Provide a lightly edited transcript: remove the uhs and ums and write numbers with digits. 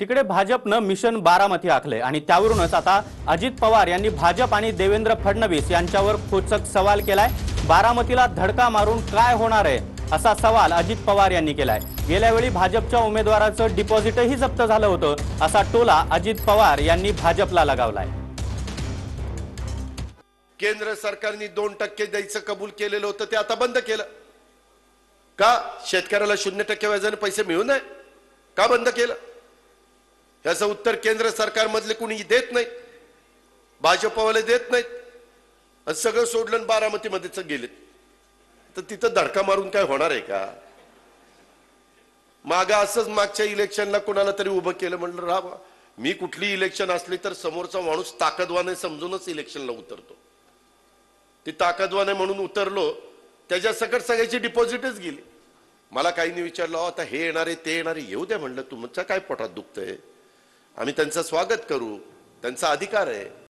तिकडे भाजपनं मिशन बारामती आखले आणि त्यावरूनच आता अजित पवार यांनी भाजप आणि देवेंद्र फडणवीस यांच्यावर खोचक सवाल केलाय। बारामतीला धडका मारून काय होणार आहे असा सवाल अजित पवार यांनी केलाय। गेल्या वेळी भाजपच्या उमेदवाराचं डिपॉझिटही जप्त झालं होतं असा टोला अजित पवार यांनी भाजपला लगावलाय। केंद्र सरकारने 2% द्यायचं कबूल केलेलं होतं ते आता बंद केलं का? शेतकऱ्याला 0% व्याजाने पैसे मिळू नये का बंद केलं? याचं उत्तर केंद्र सरकार मधले कोणी देत नाही, भाजपवाले देत नाहीत। सगळं सोडलं बारामतीमध्येच गेलेत, तर तिथं धडका मारून काय होणार आहे का? मागा असंच मागच्या इलेक्शनला कोणाला तरी उभं केलं, म्हणलं राहा मी कुठली इलेक्शन असली तर समोरचा माणूस ताकदवान समजूनच इलेक्शनला उतरतो। ती ताकदवान म्हणून उतरलो, त्याच्या सकट सगळ्याची डिपॉझिटच गेली। मला काहींनी विचारलं आता हे येणारे ते येणारे येऊ द्या, म्हणलं तुमचं काय पोटात दुखतंय, आम्ही त्यांचं स्वागत करू, त्यांचा अधिकार आहे।